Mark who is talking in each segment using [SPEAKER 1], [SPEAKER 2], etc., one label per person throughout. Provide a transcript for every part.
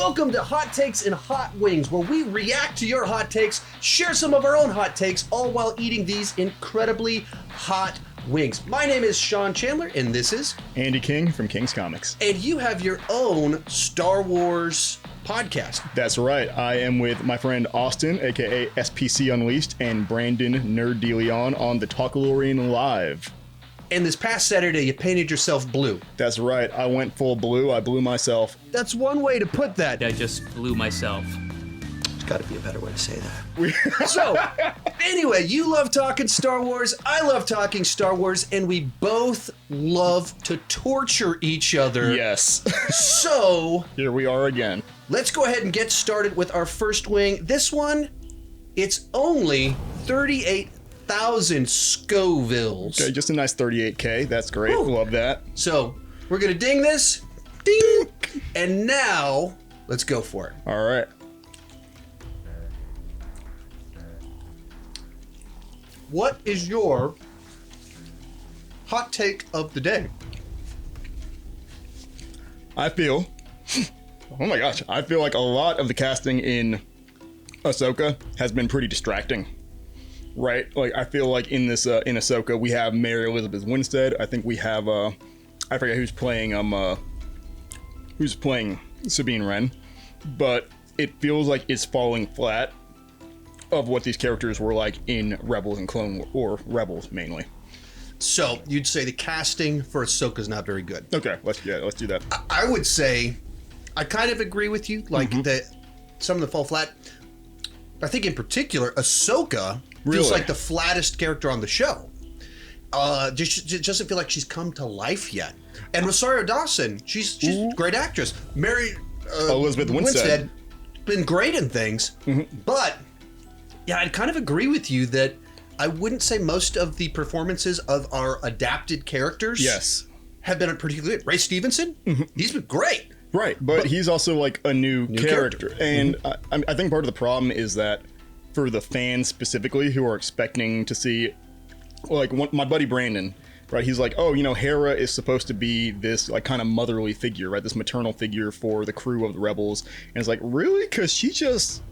[SPEAKER 1] Welcome to Hot Takes and Hot Wings, where we react to your hot takes, share some of our own hot takes, all while eating these incredibly hot wings. My name is Sean Chandler, and this is
[SPEAKER 2] Andy King from King's Comics.
[SPEAKER 1] And you have your own Star Wars podcast.
[SPEAKER 2] That's right. I am with my friend Austin, aka SPC Unleashed, and Brandon Nerd DeLeon on the Talkalorian Live.
[SPEAKER 1] And this past Saturday, you painted yourself blue.
[SPEAKER 2] That's right. I went full blue. I blew myself.
[SPEAKER 1] That's one way to put that.
[SPEAKER 3] I just blew myself.
[SPEAKER 1] There's got to be a better way to say that. So, anyway, you love talking Star Wars. I love talking Star Wars. And we both love to torture each other.
[SPEAKER 2] Yes.
[SPEAKER 1] So,
[SPEAKER 2] here we are again.
[SPEAKER 1] Let's go ahead and get started with our first wing. This one, it's only 38,000 Scovilles.
[SPEAKER 2] Okay, just a nice 38K. That's great.
[SPEAKER 1] Woo.
[SPEAKER 2] Love that.
[SPEAKER 1] So we're gonna ding this, ding, and now let's go for it.
[SPEAKER 2] All right.
[SPEAKER 1] What is your hot take of the day?
[SPEAKER 2] I feel, oh my gosh, I feel like a lot of the casting in Ahsoka has been pretty distracting. Right, like I feel like in this in Ahsoka we have Mary Elizabeth Winstead. I think we have I forget who's playing Sabine Wren, but it feels like it's falling flat of what these characters were like in Rebels and Clone War, or Rebels mainly.
[SPEAKER 1] So you'd say the casting for Ahsoka is not very good.
[SPEAKER 2] Okay, let's do that.
[SPEAKER 1] I would say I kind of agree with you. Like that, some of them fall flat. I think in particular Ahsoka feels like the flattest character on the show. Just doesn't feel like she's come to life yet. And Rosario Dawson, she's a great actress. Mary
[SPEAKER 2] Elizabeth Winstead
[SPEAKER 1] been great in things. But yeah, I'd kind of agree with you that I wouldn't say most of the performances of our adapted characters have been particularly good. Ray Stevenson, he's been great.
[SPEAKER 2] Right, but he's also like a new character. And I think part of the problem is that for the fans specifically who are expecting to see, like my buddy Brandon, right? He's like, oh, you know, Hera is supposed to be this like kind of motherly figure, right? This maternal figure for the crew of the Rebels. And it's like, really? Because she just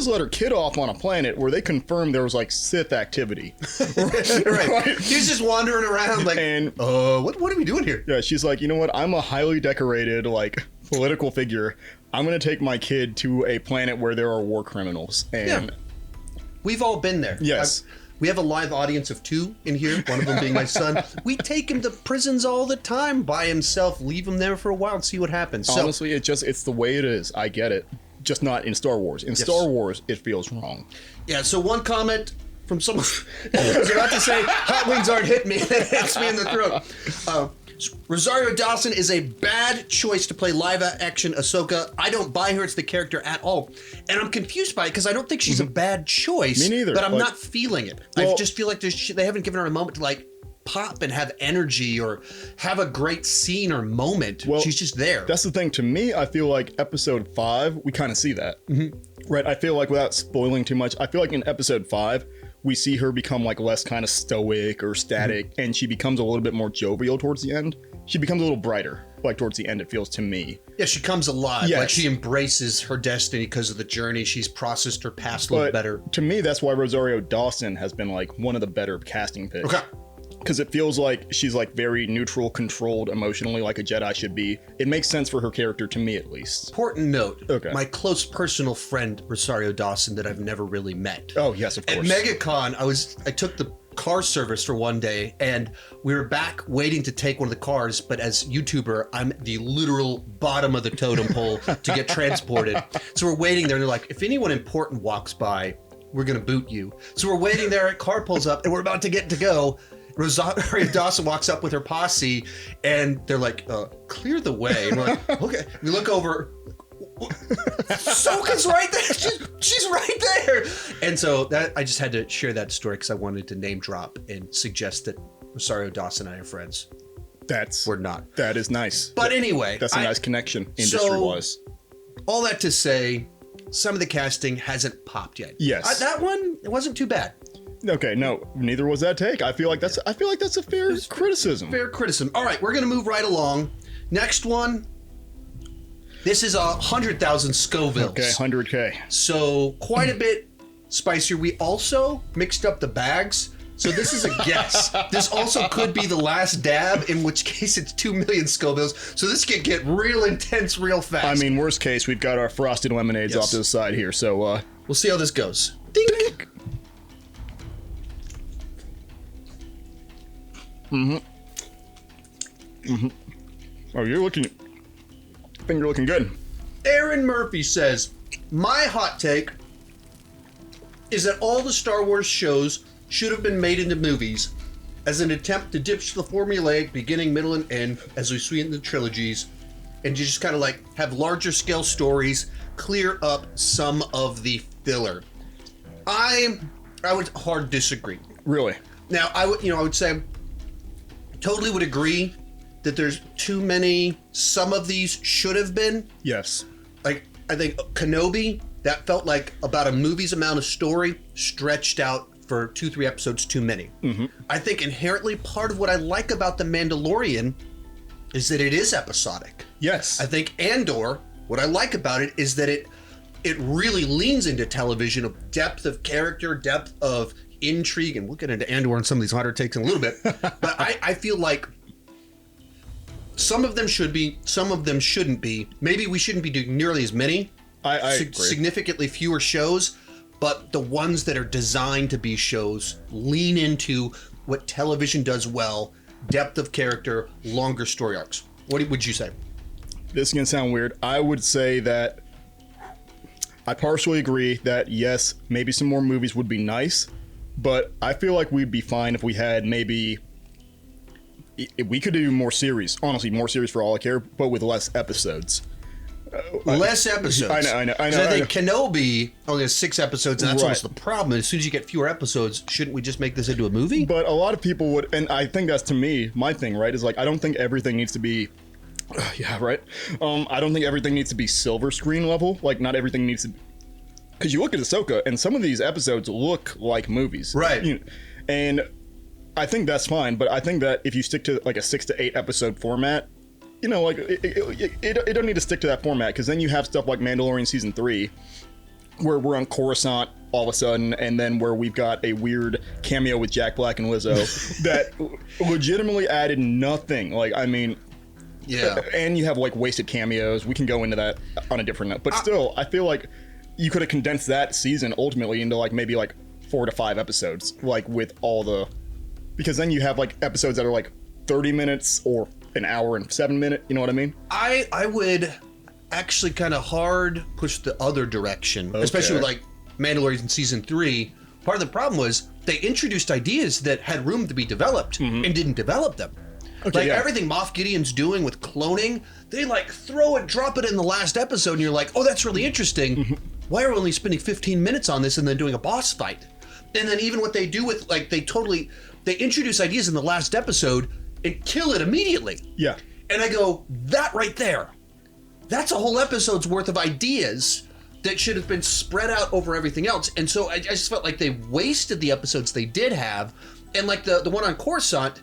[SPEAKER 2] let her kid off on a planet where they confirmed there was like Sith activity.
[SPEAKER 1] Right. He's just wandering around like, and what are we doing here?
[SPEAKER 2] Yeah, she's like, you know what? I'm a highly decorated like political figure. I'm gonna take my kid to a planet where there are war criminals. And
[SPEAKER 1] we've all been there.
[SPEAKER 2] Yes.
[SPEAKER 1] We have a live audience of 2 in here, one of them being my son. We take him to prisons all the time by himself, leave him there for a while and see what happens.
[SPEAKER 2] Honestly, it's the way it is. I get it. Just not in Star Wars. In Star Wars, it feels wrong.
[SPEAKER 1] Yeah, so one comment from someone, I was about to say, hot wings aren't hitting me, it hits me in the throat. Rosario Dawson is a bad choice to play live-action Ahsoka. I don't buy her as the character at all. And I'm confused by it because I don't think she's a bad choice.
[SPEAKER 2] Me neither.
[SPEAKER 1] But I'm not feeling it. Well, I just feel like they haven't given her a moment to like pop and have energy or have a great scene or moment. Well, she's just there.
[SPEAKER 2] That's the thing. To me, I feel like episode 5, we kind of see that. Right? I feel like without spoiling too much, I feel like in episode 5, we see her become like less kind of stoic or static, and she becomes a little bit more jovial towards the end. She becomes a little brighter, like towards the end, it feels to me.
[SPEAKER 1] Yeah, she comes alive. Yes. Like she embraces her destiny because of the journey. She's processed her past a little better.
[SPEAKER 2] To me, that's why Rosario Dawson has been like one of the better casting picks.
[SPEAKER 1] Okay.
[SPEAKER 2] Because it feels like she's like very neutral, controlled emotionally, like a Jedi should be. It makes sense for her character, to me at least.
[SPEAKER 1] Important note. Okay. My close personal friend, Rosario Dawson, that I've never really met.
[SPEAKER 2] Oh, yes, of course.
[SPEAKER 1] At MegaCon, I took the car service for one day, and we were back waiting to take one of the cars, but as YouTuber, I'm the literal bottom of the totem pole to get transported. So we're waiting there, and they're like, if anyone important walks by, we're going to boot you. So we're waiting there, a car pulls up, and we're about to get to go. Rosario Dawson walks up with her posse, and they're like, clear the way. And we're like, okay. We look over. Ahsoka's right there. She's right there. And so I just had to share that story because I wanted to name drop and suggest that Rosario Dawson and I are friends. We're not.
[SPEAKER 2] That is nice.
[SPEAKER 1] But anyway.
[SPEAKER 2] That's a nice connection, industry-wise.
[SPEAKER 1] All that to say, some of the casting hasn't popped yet.
[SPEAKER 2] Yes.
[SPEAKER 1] That one, it wasn't too bad.
[SPEAKER 2] Okay, no, neither was that take. I feel like that's a fair criticism.
[SPEAKER 1] Fair criticism. All right, we're gonna move right along. Next one. This is 100,000 Scovilles.
[SPEAKER 2] Okay, 100K.
[SPEAKER 1] So quite a bit spicier. We also mixed up the bags. So this is a guess. This also could be the last dab, in which case it's 2 million Scovilles. So this could get real intense real fast.
[SPEAKER 2] I mean, worst case, we've got our frosted lemonades off to the side here. So
[SPEAKER 1] we'll see how this goes. Dink.
[SPEAKER 2] Oh, you're looking good.
[SPEAKER 1] Aaron Murphy says, my hot take is that all the Star Wars shows should have been made into movies as an attempt to ditch the formulaic beginning, middle, and end as we see in the trilogies, and you just kind of like have larger scale stories, clear up some of the filler. I would hard disagree.
[SPEAKER 2] Really?
[SPEAKER 1] Now, I would say totally would agree that there's too many. Some of these should have been.
[SPEAKER 2] Yes.
[SPEAKER 1] Like, I think Kenobi, that felt like about a movie's amount of story stretched out for 2-3 episodes too many. Mm-hmm. I think inherently part of what I like about The Mandalorian is that it is episodic.
[SPEAKER 2] Yes.
[SPEAKER 1] I think Andor, what I like about it is that it really leans into television of depth of character, depth of intrigue, and we'll get into Andor and some of these hotter takes in a little bit. But I feel like some of them should be, some of them shouldn't be. Maybe we shouldn't be doing nearly as many.
[SPEAKER 2] I agree.
[SPEAKER 1] Significantly fewer shows, but the ones that are designed to be shows lean into what television does well: depth of character, longer story arcs. What would you say?
[SPEAKER 2] This is going to sound weird. I would say that I partially agree that yes, maybe some more movies would be nice, but I feel like we'd be fine if we had maybe... We could do more series, honestly, more series for all I care, but with less episodes.
[SPEAKER 1] Less episodes.
[SPEAKER 2] I know.
[SPEAKER 1] I think Kenobi only has 6 episodes, and that's almost the problem. As soon as you get fewer episodes, shouldn't we just make this into a movie?
[SPEAKER 2] But a lot of people would, and I think that's, to me, my thing, right, is like, I don't think everything needs to be... yeah, right? I don't think everything needs to be silver screen level. Like, not everything needs to... Because you look at Ahsoka, and some of these episodes look like movies.
[SPEAKER 1] Right.
[SPEAKER 2] And I think that's fine, but I think that if you stick to like a 6 to 8 episode format, like it don't need to stick to that format, because then you have stuff like Mandalorian Season 3, where we're on Coruscant all of a sudden, and then where we've got a weird cameo with Jack Black and Lizzo that legitimately added nothing. Like, I mean...
[SPEAKER 1] Yeah.
[SPEAKER 2] And you have like wasted cameos. We can go into that on a different note. But still, I feel like you could have condensed that season ultimately into like maybe like 4 to 5 episodes, like with all the... Because then you have like episodes that are like 30 minutes or an hour and 7 minutes. You know what I mean?
[SPEAKER 1] I would actually kind of hard push the other direction, especially with like Mandalorian Season 3. Part of the problem was they introduced ideas that had room to be developed and didn't develop them. Okay, everything Moff Gideon's doing with cloning, they like throw it, drop it in the last episode, and you're like, oh, that's really interesting. Why are we only spending 15 minutes on this and then doing a boss fight? And then even what they do with, like, they introduce ideas in the last episode and kill it immediately.
[SPEAKER 2] Yeah.
[SPEAKER 1] And I go, that right there, that's a whole episode's worth of ideas that should have been spread out over everything else. And so I just felt like they wasted the episodes they did have. And like the one on Coruscant,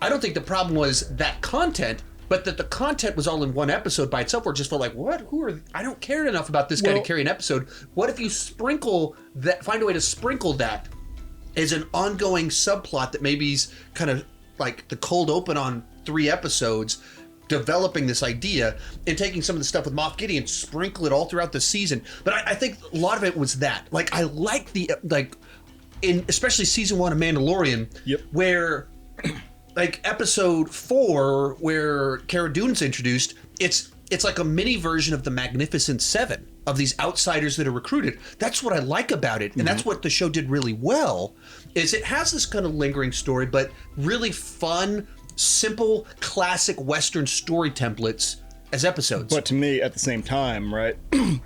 [SPEAKER 1] I don't think the problem was that content, but that the content was all in one episode by itself, where it just felt like, what? I don't care enough about this guy to carry an episode. What if you sprinkle that, find a way to sprinkle that as an ongoing subplot that maybe is kind of like the cold open on 3 episodes, developing this idea and taking some of the stuff with Moff Gideon, sprinkle it all throughout the season. But I think a lot of it was that. Like, I like in especially season 1 of Mandalorian, where... like episode 4, where Cara Dune's introduced, it's like a mini version of the Magnificent Seven, of these outsiders that are recruited. That's what I like about it, and that's what the show did really well, is it has this kind of lingering story, but really fun, simple, classic Western story templates as episodes.
[SPEAKER 2] But to me, at the same time, right,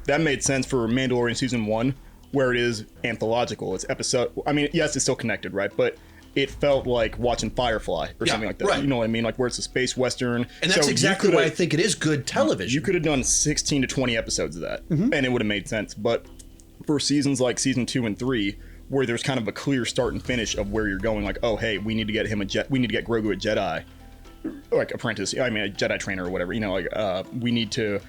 [SPEAKER 2] that made sense for Mandalorian Season 1, where it is anthological. It's episode... I mean, yes, it's still connected, right? But... it felt like watching Firefly or something like that. Right. You know what I mean? Like, where it's a space Western.
[SPEAKER 1] And that's exactly why I think it is good television.
[SPEAKER 2] You could have done 16 to 20 episodes of that, and it would have made sense. But for seasons like Season 2 and 3, where there's kind of a clear start and finish of where you're going, like, oh, hey, we need to get him we need to get Grogu a Jedi. like apprentice, I mean a Jedi trainer or whatever, you know, like we need to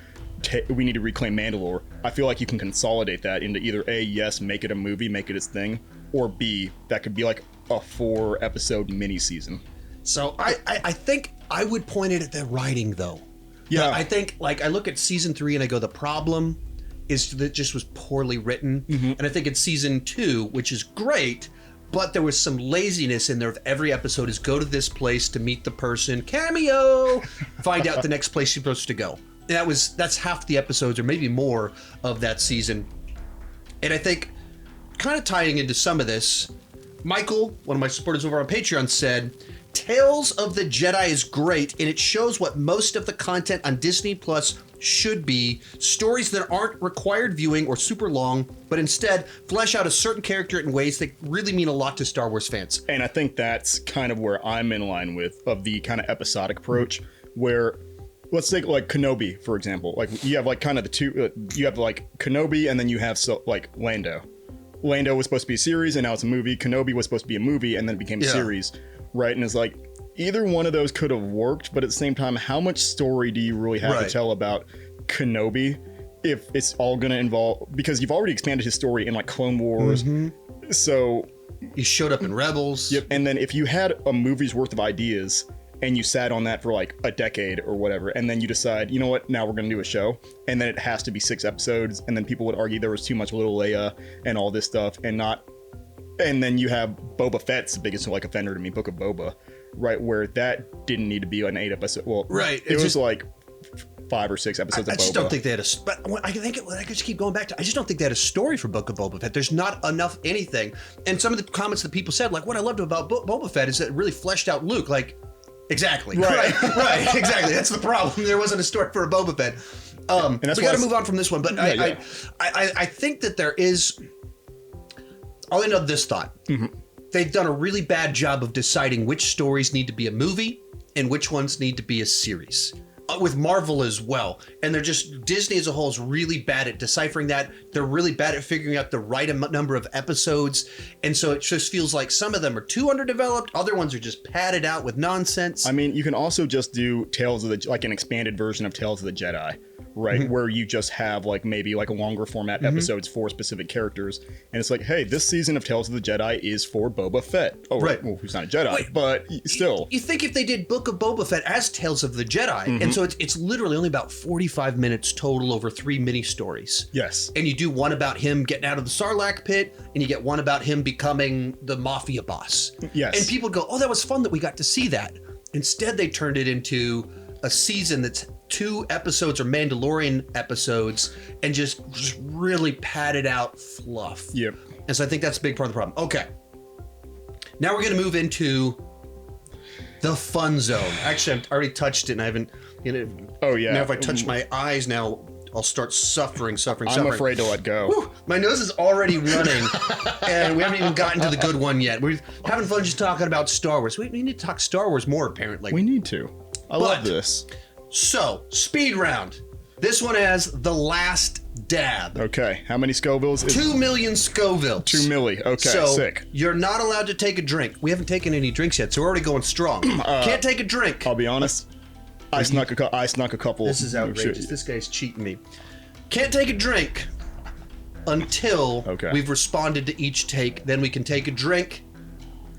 [SPEAKER 2] reclaim Mandalore. I feel like you can consolidate that into either A, yes, make it a movie, make it its thing, or B, that could be like a 4-episode mini season.
[SPEAKER 1] So I think I would point it at the writing though.
[SPEAKER 2] Yeah,
[SPEAKER 1] I think like I look at season 3 and I go, the problem is that it just was poorly written. And I think it's season 2, which is great, but there was some laziness in there. Of every episode is go to this place to meet the person, cameo, find out the next place you're supposed to go. That's half the episodes or maybe more of that season. And I think kind of tying into some of this, Michael, one of my supporters over on Patreon, said, Tales of the Jedi is great, and it shows what most of the content on Disney Plus should be. Stories that aren't required viewing or super long, but instead flesh out a certain character in ways that really mean a lot to Star Wars fans.
[SPEAKER 2] And I think that's kind of where I'm in line with, of the kind of episodic approach, where let's take like Kenobi, for example. Like you have like kind of the two, you have like Kenobi and then you have like Lando. Lando was supposed to be a series and now it's a movie. Kenobi was supposed to be a movie and then it became a series, right? And it's like, either one of those could have worked, but at the same time, how much story do you really have to tell about Kenobi if it's all going to involve, because you've already expanded his story in like Clone Wars. So
[SPEAKER 1] he showed up in Rebels.
[SPEAKER 2] Yep. And then if you had a movie's worth of ideas and you sat on that for like a decade or whatever, and then you decide, you know what, now we're going to do a show, and then it has to be 6 episodes, and then people would argue there was too much Little Leia and all this stuff, and then you have Boba Fett's the biggest like offender to me, Book of Boba, right, where that didn't need to be an 8 episode. Well,
[SPEAKER 1] right,
[SPEAKER 2] it was like 5 or 6 episodes of Boba.
[SPEAKER 1] I just don't think they had but I just keep going back to, I just don't think they had a story for Book of Boba Fett. There's not enough anything. And some of the comments that people said, like, what I loved about Boba Fett is that it really fleshed out Luke. Like, exactly. Right, exactly. That's the problem. There wasn't a story for a Boba Fett. And we got to move on from this one. But I think that there is, I'll end on this thought. They've done a really bad job of deciding which stories need to be a movie and which ones need to be a series. With Marvel as well. And they're just, Disney as a whole is really bad at deciphering that. They're really bad at figuring out the right number of episodes. And so it just feels like some of them are too underdeveloped. Other ones are just padded out with nonsense.
[SPEAKER 2] I mean, you can also just do Tales of the, like an expanded version of Tales of the Jedi, right? Where you just have like maybe like a longer format episodes for specific characters. And it's like, hey, this season of Tales of the Jedi is for Boba Fett. Oh, right. Well, who's not a Jedi, but still.
[SPEAKER 1] You think if they did Book of Boba Fett as Tales of the Jedi, and so it's literally only about 45 minutes total over 3 mini stories.
[SPEAKER 2] Yes.
[SPEAKER 1] And you do one about him getting out of the Sarlacc pit, and you get one about him becoming the mafia boss.
[SPEAKER 2] Yes.
[SPEAKER 1] And people go, oh, that was fun that we got to see that. Instead, they turned it into a season that's 2 episodes or Mandalorian episodes and just really padded out fluff.
[SPEAKER 2] Yep.
[SPEAKER 1] And so I think that's a big part of the problem. Okay. Now we're going to move into the fun zone. Actually, I've already touched it and I haven't,
[SPEAKER 2] oh yeah.
[SPEAKER 1] Now if I touch my eyes now, I'll start suffering.
[SPEAKER 2] I'm afraid to let go.
[SPEAKER 1] Whew, my nose is already running and we haven't even gotten to the good one yet. We're having fun just talking about Star Wars. We need to talk Star Wars more, apparently.
[SPEAKER 2] We need to. I love this.
[SPEAKER 1] So, speed round. This one has The Last Dab.
[SPEAKER 2] Okay, how many Scovilles?
[SPEAKER 1] 2 million Scovilles.
[SPEAKER 2] 2 milli. Okay,
[SPEAKER 1] so
[SPEAKER 2] sick.
[SPEAKER 1] You're not allowed to take a drink. We haven't taken any drinks yet, so we're already going strong. Can't take a drink.
[SPEAKER 2] I'll be honest. I snuck a couple.
[SPEAKER 1] This is outrageous. This guy's cheating me. Can't take a drink until we've responded to each take. Then we can take a drink,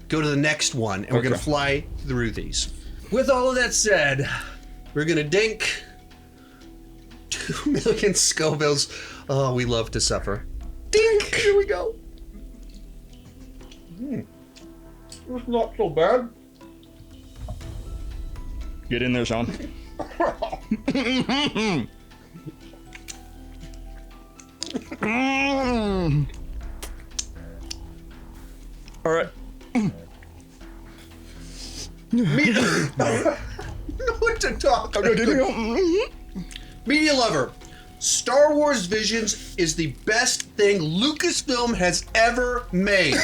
[SPEAKER 1] go to the next one, and we're going to fly through these. With all of that said, we're going to dink 2 million Scovilles. Oh, we love to suffer. Dink! Here we go. It's not so bad.
[SPEAKER 2] Get in there, Sean. All right.
[SPEAKER 1] What to talk about. Media lover. Star Wars Visions is the best thing Lucasfilm has ever made.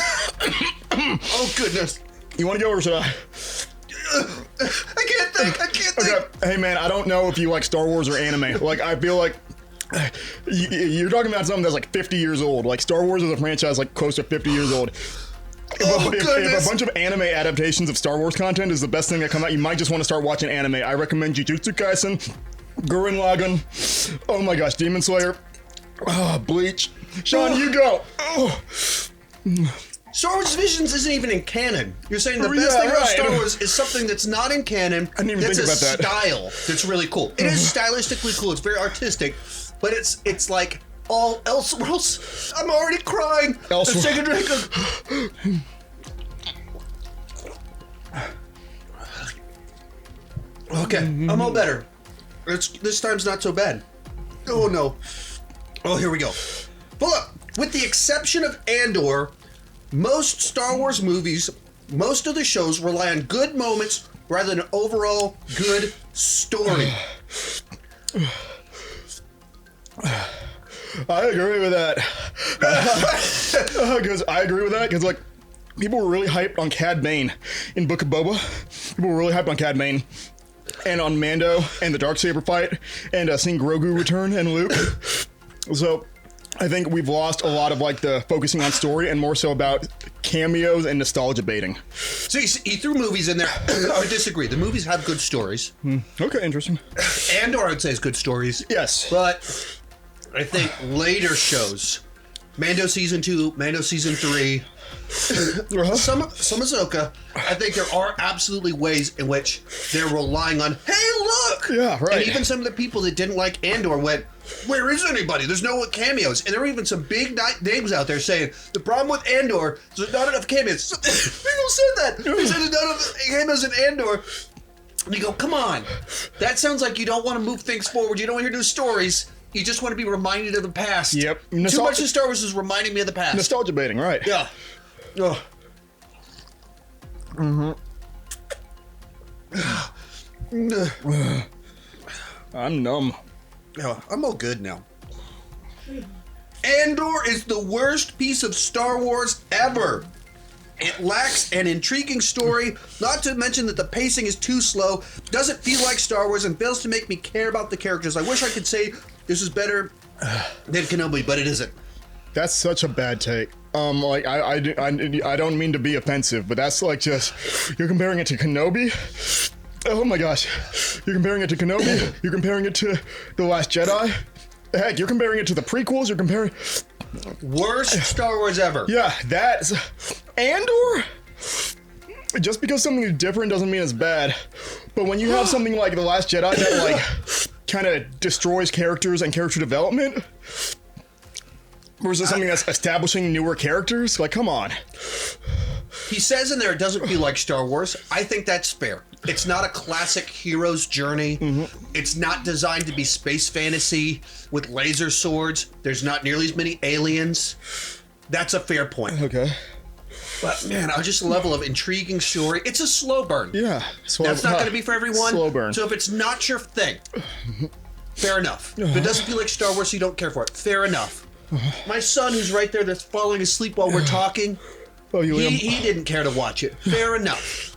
[SPEAKER 1] Oh, goodness.
[SPEAKER 2] You want to go or should I?
[SPEAKER 1] I can't think.
[SPEAKER 2] Okay. Hey, man, I don't know if you like Star Wars or anime. Like, I feel like you're talking about something that's like 50 years old. Like, Star Wars is a franchise like close to 50 years old. If a bunch of anime adaptations of Star Wars content is the best thing that come out, you might just want to start watching anime. I recommend Jujutsu Kaisen, Gurren Lagann, oh my gosh, Demon Slayer, Bleach. Sean, you go.
[SPEAKER 1] Star Wars Visions isn't even in canon. You're saying the best thing about Star Wars is something that's not in canon.
[SPEAKER 2] I didn't even think about that.
[SPEAKER 1] Style that's really cool. It is stylistically cool. It's very artistic, but it's like all Elseworlds. I'm already crying. Let's take a drink. Okay, I'm all better. This time's not so bad. Oh no. Oh, here we go. But look, with the exception of Andor, most Star Wars movies, most of the shows rely on good moments rather than an overall good story.
[SPEAKER 2] I agree with that. Because like, people were really hyped on Cad Bane in Book of Boba. People were really hyped on Cad Bane and on Mando and the Darksaber fight and seeing Grogu return and Luke. So I think we've lost a lot of like the focusing on story and more so about cameos and nostalgia baiting.
[SPEAKER 1] So he threw movies in there. I disagree. The movies have good stories.
[SPEAKER 2] Okay, interesting.
[SPEAKER 1] Andor, I would say, is good stories.
[SPEAKER 2] Yes.
[SPEAKER 1] But I think later shows, Mando Season 2, Mando Season 3, some Ahsoka, I think there are absolutely ways in which they're relying on, hey, look!
[SPEAKER 2] Yeah, right.
[SPEAKER 1] And even some of the people that didn't like Andor went, where is anybody? There's no cameos. And there were even some big names out there saying, the problem with Andor is there's not enough cameos. People said that. They said there's not enough cameos in Andor. And you go, come on. That sounds like you don't want to move things forward. You don't want to hear new stories. You just want to be reminded of the past.
[SPEAKER 2] Yep.
[SPEAKER 1] Too much of Star Wars is reminding me of the past.
[SPEAKER 2] Nostalgia baiting, right.
[SPEAKER 1] Yeah. Oh.
[SPEAKER 2] I'm numb.
[SPEAKER 1] Yeah, I'm all good now. Andor is the worst piece of Star Wars ever. It lacks an intriguing story, not to mention that the pacing is too slow, doesn't feel like Star Wars, and fails to make me care about the characters. I wish I could say this is better than Kenobi, but it isn't.
[SPEAKER 2] That's such a bad take. Like I don't mean to be offensive, but that's like just, you're comparing it to Kenobi. Oh my gosh, you're comparing it to Kenobi. You're comparing it to The Last Jedi. Heck, you're comparing it to the prequels. You're comparing
[SPEAKER 1] worst Star Wars ever.
[SPEAKER 2] Yeah, that's Andor. Just because something is different doesn't mean it's bad. But when you have something like The Last Jedi that like kind of destroys characters and character development, versus something that's establishing newer characters, like, come on.
[SPEAKER 1] He says in there it doesn't feel like Star Wars. I think that's fair. It's not a classic hero's journey. It's not designed to be space fantasy with laser swords. There's not nearly as many aliens. That's a fair point.
[SPEAKER 2] Okay.
[SPEAKER 1] But man, just a level of intriguing story. It's a slow burn.
[SPEAKER 2] Yeah.
[SPEAKER 1] That's not going to be for everyone.
[SPEAKER 2] Slow burn.
[SPEAKER 1] So if it's not your thing, fair enough. If it doesn't feel like Star Wars, so you don't care for it. Fair enough. My son, who's right there, that's falling asleep while we're talking, he didn't care to watch it. Fair enough.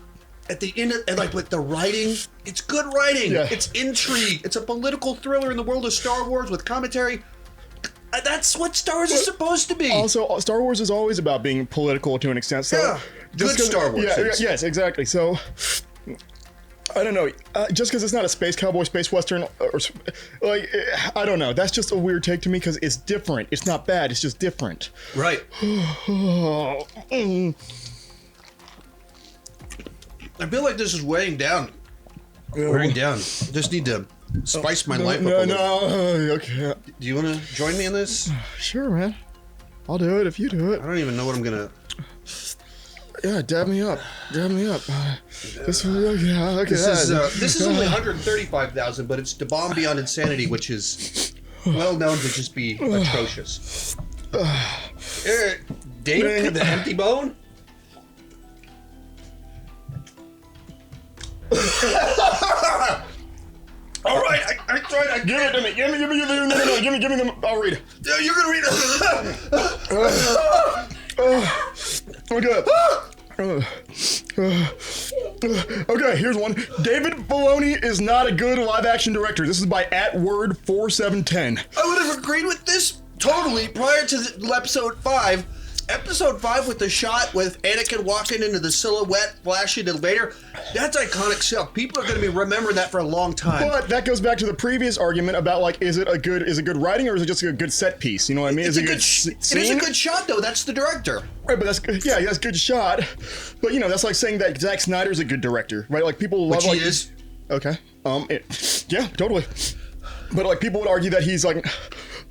[SPEAKER 1] At the end, like with the writing, it's good writing. Yeah. It's intrigue. It's a political thriller in the world of Star Wars with commentary. That's what Star Wars is supposed to be.
[SPEAKER 2] Also, Star Wars is always about being political to an extent. So
[SPEAKER 1] yeah, good Star Wars.
[SPEAKER 2] Yes, exactly. So, I don't know. Just because it's not a space cowboy, space western, or like, I don't know. That's just a weird take to me because it's different. It's not bad. It's just different.
[SPEAKER 1] Right. I feel like this is weighing down. Weighing down. Just need to spice my life up a little.
[SPEAKER 2] Okay.
[SPEAKER 1] Do you want to join me in this?
[SPEAKER 2] Sure, man. I'll do it if you do it.
[SPEAKER 1] I don't even know what I'm gonna.
[SPEAKER 2] Yeah, dab me up. Dab me up. This is
[SPEAKER 1] only 135,000, but it's The Bomb Beyond Insanity, which is well known to just be atrocious. Dink, the empty bone. All right, I tried.
[SPEAKER 2] Give it to me. Give me them. I'll read it.
[SPEAKER 1] Yeah, you're gonna read
[SPEAKER 2] it. Okay, here's one. David Filoni is not a good live-action director. This is by @word4710.
[SPEAKER 1] I would have agreed with this totally prior to episode 5. Episode 5 with the shot with Anakin walking into the silhouette, flashing to Vader, that's iconic stuff. People are going to be remembering that for a long time.
[SPEAKER 2] But that goes back to the previous argument about like, is it good writing or is it just a good set piece? You know what I mean?
[SPEAKER 1] It is a good shot, though. That's the director.
[SPEAKER 2] Right, but that's a good shot. But you know, that's like saying that Zack Snyder's a good director, right? Like people love
[SPEAKER 1] Which he is.
[SPEAKER 2] Okay. Yeah, totally. But like people would argue that he's like.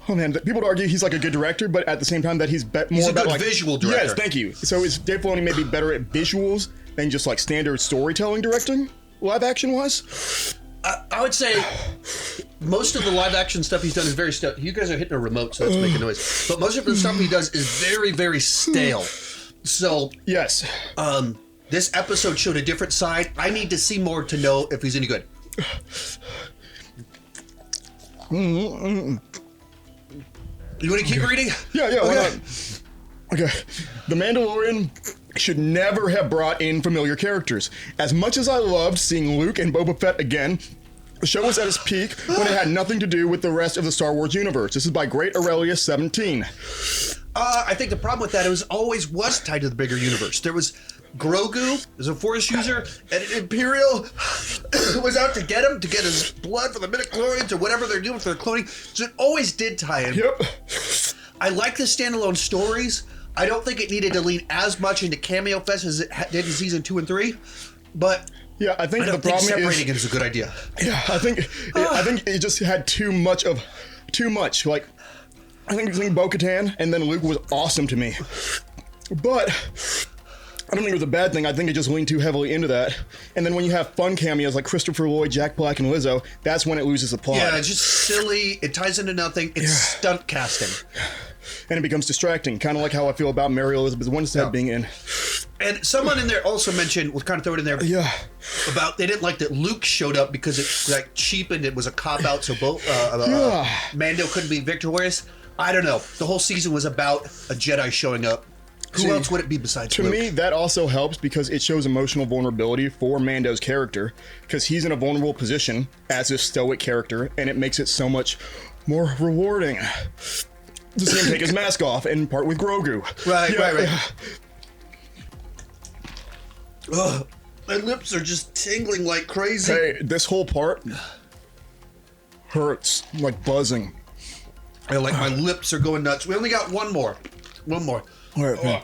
[SPEAKER 2] Oh man, people would argue he's like a good director, but at the same time that he's more about like
[SPEAKER 1] visual director.
[SPEAKER 2] Yes, thank you. So is Dave Filoni maybe better at visuals than just like standard storytelling directing, live action wise?
[SPEAKER 1] I would say most of the live action stuff he's done is very stale. You guys are hitting a remote, so it's making noise. But most of the stuff he does is very, very stale. So
[SPEAKER 2] yes,
[SPEAKER 1] this episode showed a different side. I need to see more to know if he's any good. You want to keep reading?
[SPEAKER 2] Yeah, why not? Okay. The Mandalorian should never have brought in familiar characters. As much as I loved seeing Luke and Boba Fett again, the show was at its peak when it had nothing to do with the rest of the Star Wars universe. This is by Great Aurelius 17.
[SPEAKER 1] I think the problem with that, it always was tied to the bigger universe. There was Grogu as a Force user, and an Imperial was out to get him, to get his blood for the midichlorians or whatever they're doing for their cloning. So it always did tie in.
[SPEAKER 2] Yep.
[SPEAKER 1] I like the standalone stories. I don't think it needed to lean as much into Cameo Fest as it did in season 2 and 3, but
[SPEAKER 2] yeah, I think
[SPEAKER 1] I don't
[SPEAKER 2] the
[SPEAKER 1] think
[SPEAKER 2] problem
[SPEAKER 1] separating it is a good idea.
[SPEAKER 2] Yeah, I think it just had too much. Like, I think Bo-Katan and then Luke was awesome to me, but I don't think it was a bad thing. I think it just leaned too heavily into that. And then when you have fun cameos like Christopher Lloyd, Jack Black, and Lizzo, that's when it loses the plot.
[SPEAKER 1] Yeah, it's just silly. It ties into nothing. It's stunt casting.
[SPEAKER 2] And it becomes distracting, kind of like how I feel about Mary Elizabeth Winstead being in.
[SPEAKER 1] And someone in there also mentioned, was kind of thrown in there, about they didn't like that Luke showed up because it like cheapened. It was a cop out, so Mando couldn't be victorious. I don't know. The whole season was about a Jedi showing up. Who else would it be besides Luke?
[SPEAKER 2] To me, that also helps because it shows emotional vulnerability for Mando's character, because he's in a vulnerable position as a stoic character, and it makes it so much more rewarding to see him take his mask off and part with Grogu.
[SPEAKER 1] Right. Ugh, my lips are just tingling like crazy.
[SPEAKER 2] Hey, this whole part hurts, like buzzing.
[SPEAKER 1] My lips are going nuts. We only got one more.
[SPEAKER 2] All right,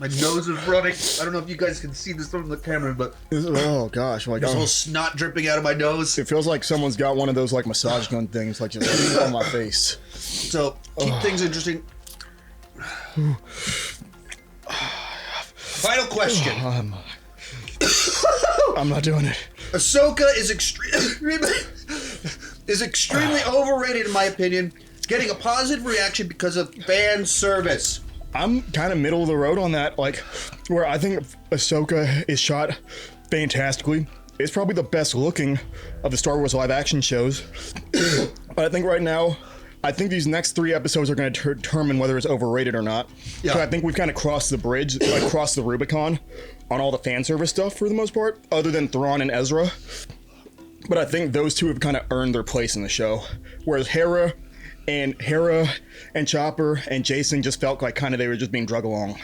[SPEAKER 1] my nose is running. I don't know if you guys can see this from the camera, but
[SPEAKER 2] oh gosh, like
[SPEAKER 1] there's a little snot dripping out of my nose.
[SPEAKER 2] It feels like someone's got one of those like massage gun things, like just on my face.
[SPEAKER 1] So keep things interesting. Final question.
[SPEAKER 2] I'm not doing it.
[SPEAKER 1] Ahsoka is extremely overrated in my opinion, getting a positive reaction because of fan service.
[SPEAKER 2] I'm kind of middle of the road on that, like, where I think Ahsoka is shot fantastically. It's probably the best looking of the Star Wars live action shows. But I think right now, I think these next 3 episodes are going to determine whether it's overrated or not. Yeah. So I think we've kind of crossed the bridge, like crossed the Rubicon on all the fan service stuff for the most part, other than Thrawn and Ezra. But I think those two have kind of earned their place in the show. Whereas Hera and Chopper and Jason just felt like kind of they were just being drug along.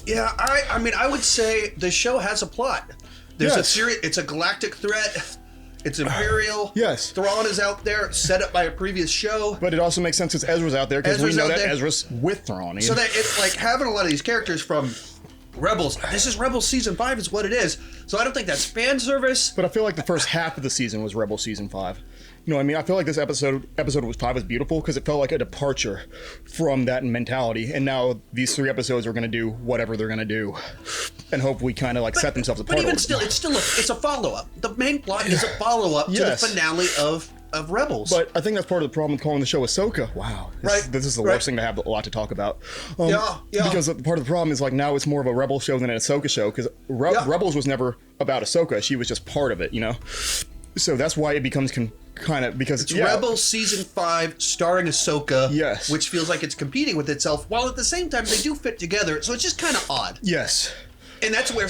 [SPEAKER 1] Yeah, I mean, I would say the show has a plot. There's a series. It's a galactic threat. It's Imperial.
[SPEAKER 2] Yes.
[SPEAKER 1] Thrawn is out there, set up by a previous show.
[SPEAKER 2] But it also makes sense because Ezra's out there, because we know that Ezra's with Thrawn.
[SPEAKER 1] So that it's like having a lot of these characters from Rebels. This is Rebels Season 5 is what it is. So I don't think that's fan service.
[SPEAKER 2] But I feel like the first half of the season was Rebels Season 5. You know what I mean? I feel like this episode 5 was beautiful because it felt like a departure from that mentality. And now these 3 episodes are going to do whatever they're going to do. And hopefully kind of like set themselves apart.
[SPEAKER 1] But even still, it's a follow-up. The main plot is a follow-up to the finale of Rebels.
[SPEAKER 2] But I think that's part of the problem with calling the show Ahsoka. Wow. This is the worst thing to have a lot to talk about. Because part of the problem is like now it's more of a Rebel show than an Ahsoka show, because Rebels was never about Ahsoka. She was just part of it, you know? So that's why it becomes kind of, because
[SPEAKER 1] it's Rebels Season 5 starring Ahsoka,
[SPEAKER 2] yes,
[SPEAKER 1] which feels like it's competing with itself, while at the same time they do fit together, so it's just kind of odd.
[SPEAKER 2] Yes.
[SPEAKER 1] And that's where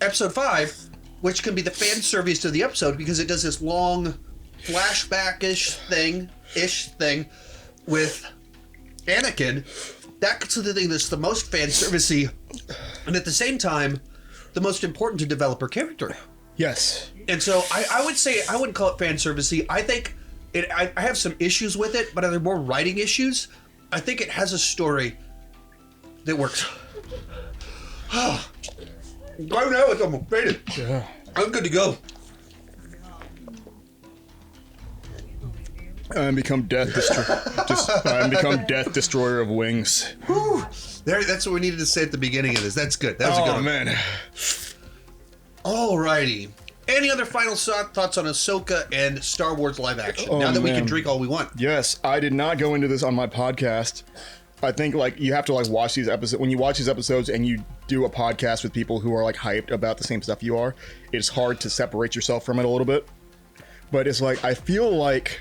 [SPEAKER 1] episode 5, which can be the fan service to the episode, because it does this long flashback-ish thing with Anakin, that's the thing that's the most fan servicey, and at the same time, the most important to develop her character.
[SPEAKER 2] Yes.
[SPEAKER 1] And so I would say I wouldn't call it fan servicey. I think I have some issues with it, but they're more writing issues. I think it has a story that works. Right now, I'm faded.
[SPEAKER 2] Yeah.
[SPEAKER 1] I'm good to go.
[SPEAKER 2] I'm become death destroyer of wings.
[SPEAKER 1] Whew. That's what we needed to say at the beginning of this. That's good. That was a good one.
[SPEAKER 2] Man.
[SPEAKER 1] Alrighty. Any other final thoughts on Ahsoka and Star Wars live action? Now that we can drink all we want.
[SPEAKER 2] Yes, I did not go into this on my podcast. I think like you have to like watch these episodes. When you watch these episodes and you do a podcast with people who are like hyped about the same stuff you are, it's hard to separate yourself from it a little bit. But it's like I feel like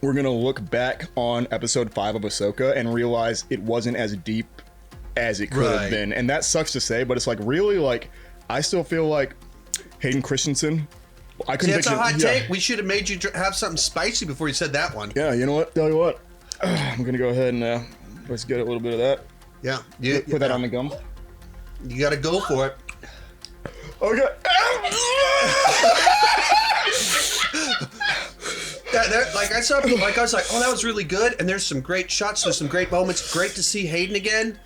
[SPEAKER 2] we're gonna look back on episode 5 of Ahsoka and realize it wasn't as deep as it could have been, and that sucks to say, but it's like really like I still feel like Hayden Christensen.
[SPEAKER 1] That's a hot take. We should have made you have something spicy before you said that one.
[SPEAKER 2] Yeah, you know what? Tell you what, I'm gonna go ahead and let's get a little bit of that.
[SPEAKER 1] Yeah,
[SPEAKER 2] put that on the gum.
[SPEAKER 1] You got to go for it.
[SPEAKER 2] Okay.
[SPEAKER 1] Like I was like, oh, that was really good, and there's some great shots, there's some great moments. Great to see Hayden again.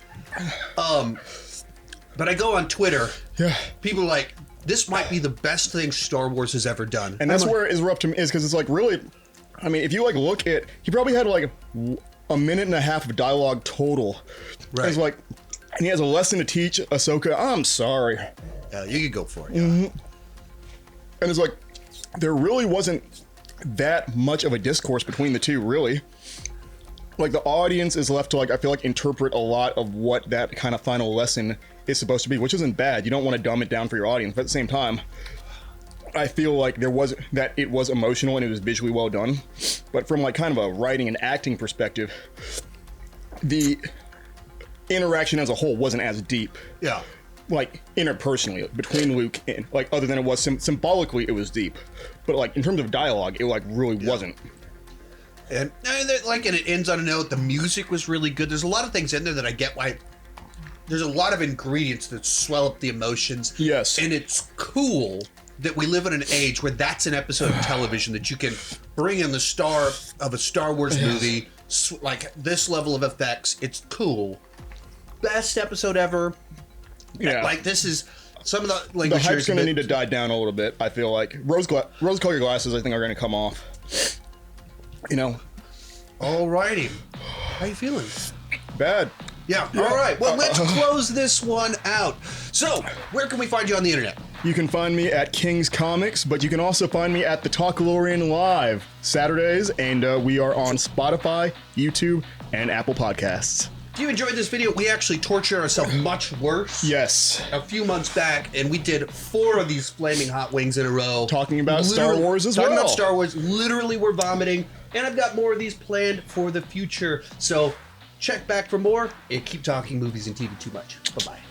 [SPEAKER 1] But I go on Twitter.
[SPEAKER 2] Yeah.
[SPEAKER 1] People are like, this might be the best thing Star Wars has ever done.
[SPEAKER 2] And that's where it's rough to me is because it's like really, I mean, if you like look at, he probably had like a minute and a half of dialogue total.
[SPEAKER 1] Right.
[SPEAKER 2] It's like, and he has a lesson to teach Ahsoka. I'm sorry.
[SPEAKER 1] Yeah, you could go for it. Yeah.
[SPEAKER 2] Mm-hmm. And it's like, there really wasn't that much of a discourse between the two, really. Like the audience is left to like, I feel like interpret a lot of what that kind of final lesson is supposed to be, which isn't bad. You don't want to dumb it down for your audience, but at the same time, I feel like it was emotional and it was visually well done. But from like kind of a writing and acting perspective, the interaction as a whole wasn't as deep.
[SPEAKER 1] Yeah.
[SPEAKER 2] Like interpersonally between Luke and like other than it was symbolically it was deep, but like in terms of dialogue it like really wasn't.
[SPEAKER 1] And it ends on a note. The music was really good. There's a lot of things in there that I get why. There's a lot of ingredients that swell up the emotions.
[SPEAKER 2] Yes.
[SPEAKER 1] And it's cool that we live in an age where that's an episode of television that you can bring in the star of a Star Wars movie, like this level of effects. It's cool. Best episode ever.
[SPEAKER 2] Yeah.
[SPEAKER 1] Like this is some of the
[SPEAKER 2] the hype's going to need to die down a little bit. I feel like rose-colored glasses I think are going to come off. You know.
[SPEAKER 1] Alrighty. How you feeling?
[SPEAKER 2] Bad.
[SPEAKER 1] Yeah. All right. Well, let's close this one out. So, where can we find you on the internet?
[SPEAKER 2] You can find me at King's Comics, but you can also find me at the Talkalorian Live Saturdays, and we are on Spotify, YouTube, and Apple Podcasts.
[SPEAKER 1] If you enjoyed this video, we actually tortured ourselves much worse.
[SPEAKER 2] Yes.
[SPEAKER 1] A few months back, and we did 4 of these flaming hot wings in a row.
[SPEAKER 2] Talking about Star Wars as well.
[SPEAKER 1] Talking about Star Wars. Literally, we're vomiting. And I've got more of these planned for the future. So check back for more and keep talking movies and TV too much. Bye-bye.